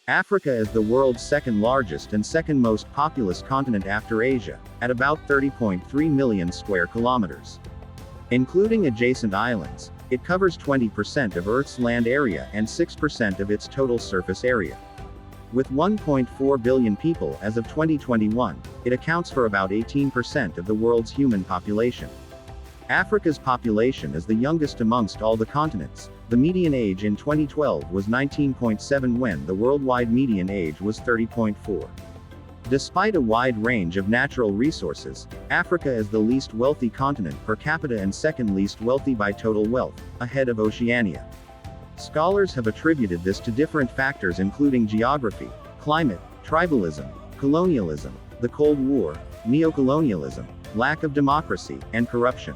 Africa is the world's second largest and second most populous continent after Asia, at about 30.3 million square kilometers. Including adjacent islands, it covers 20% of Earth's land area and 6% of its total surface area. With 1.4 billion people as of 2021, it accounts for about 18% of the world's human population. Africa's population is the youngest amongst all the continents. The median age in 2012 was 19.7 when the worldwide median age was 30.4. Despite a wide range of natural resources, Africa is the least wealthy continent per capita and second least wealthy by total wealth, ahead of Oceania. Scholars have attributed this to different factors including geography, climate, tribalism, colonialism, the Cold War, neocolonialism, lack of democracy, and corruption.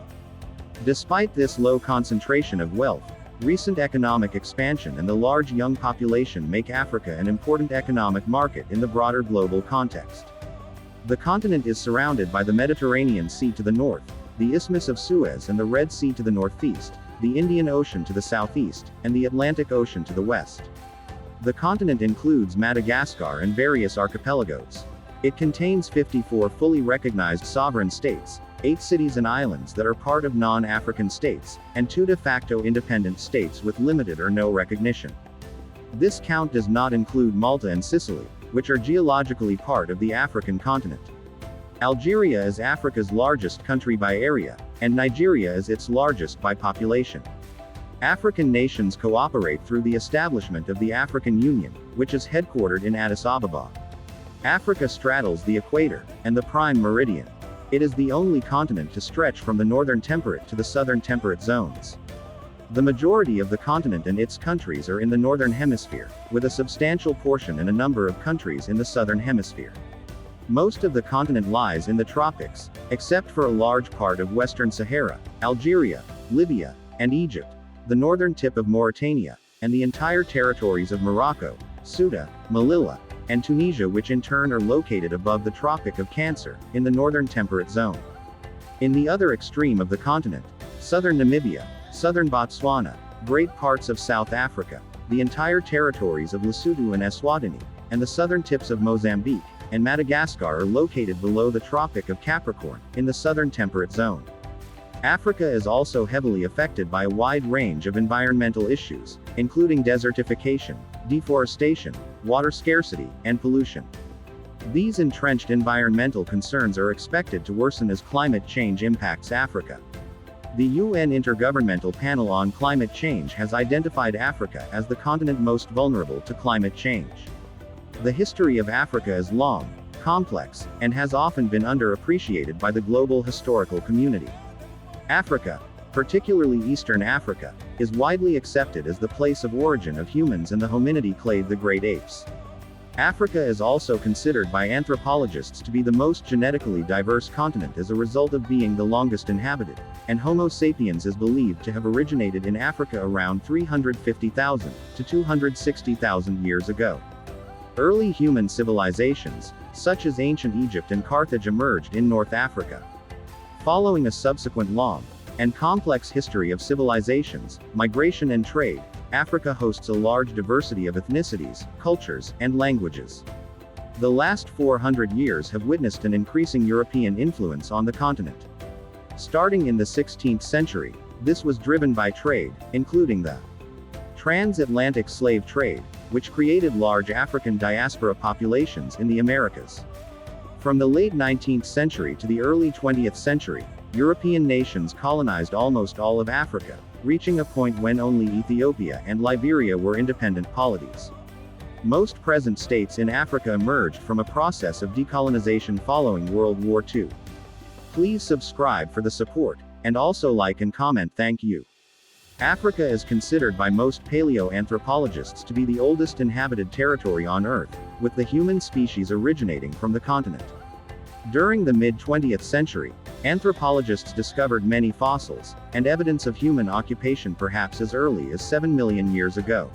Despite this low concentration of wealth, recent economic expansion and the large young population make Africa an important economic market in the broader global context. The continent is surrounded by the Mediterranean Sea to the north, the Isthmus of Suez and the Red Sea to the northeast, the Indian Ocean to the southeast, and the Atlantic Ocean to the west. The continent includes Madagascar and various archipelagos. It contains 54 fully recognized sovereign states, 8 cities and islands that are part of non-African states, and 2 de facto independent states with limited or no recognition. This count does not include Malta and Sicily, which are geologically part of the African continent. Algeria is Africa's largest country by area, and Nigeria is its largest by population. African nations cooperate through the establishment of the African Union, which is headquartered in Addis Ababa. Africa straddles the equator and the prime meridian. It is the only continent to stretch from the northern temperate to the southern temperate zones. The majority of the continent and its countries are in the northern hemisphere, with a substantial portion and a number of countries in the southern hemisphere. Most of the continent lies in the tropics, except for a large part of Western Sahara, Algeria, Libya, and Egypt, the northern tip of Mauritania, and the entire territories of Morocco, Ceuta, Melilla, and Tunisia, which in turn are located above the Tropic of Cancer, in the northern temperate zone. In the other extreme of the continent, southern Namibia, southern Botswana, great parts of South Africa, the entire territories of Lesotho and Eswatini, and the southern tips of Mozambique and Madagascar are located below the Tropic of Capricorn, in the southern temperate zone. Africa is also heavily affected by a wide range of environmental issues, including desertification, deforestation, water scarcity, and pollution. These entrenched environmental concerns are expected to worsen as climate change impacts Africa. The UN Intergovernmental Panel on Climate Change has identified Africa as the continent most vulnerable to climate change. The history of Africa is long, complex, and has often been underappreciated by the global historical community. Africa, particularly Eastern Africa, is widely accepted as the place of origin of humans and the hominidae clade the great apes. Africa is also considered by anthropologists to be the most genetically diverse continent as a result of being the longest inhabited, and Homo sapiens is believed to have originated in Africa around 350,000 to 260,000 years ago. Early human civilizations, such as ancient Egypt and Carthage, emerged in North Africa. Following a subsequent long and complex history of civilizations, migration and trade, Africa hosts a large diversity of ethnicities, cultures, and languages. The last 400 years have witnessed an increasing European influence on the continent. Starting in the 16th century, this was driven by trade, including the transatlantic slave trade, which created large African diaspora populations in the Americas. From the late 19th century to the early 20th century, European nations colonized almost all of Africa, reaching a point when only Ethiopia and Liberia were independent polities. Most present states in Africa emerged from a process of decolonization following World War II. Please subscribe for the support, and also like and comment. Thank you. Africa is considered by most paleoanthropologists to be the oldest inhabited territory on Earth, with the human species originating from the continent. During the mid-20th century, anthropologists discovered many fossils, and evidence of human occupation perhaps as early as 7 million years ago.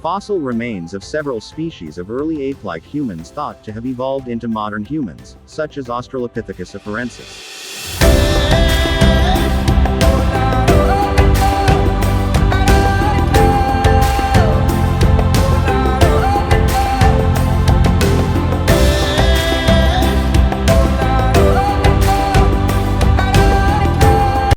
Fossil remains of several species of early ape-like humans thought to have evolved into modern humans, such as Australopithecus afarensis.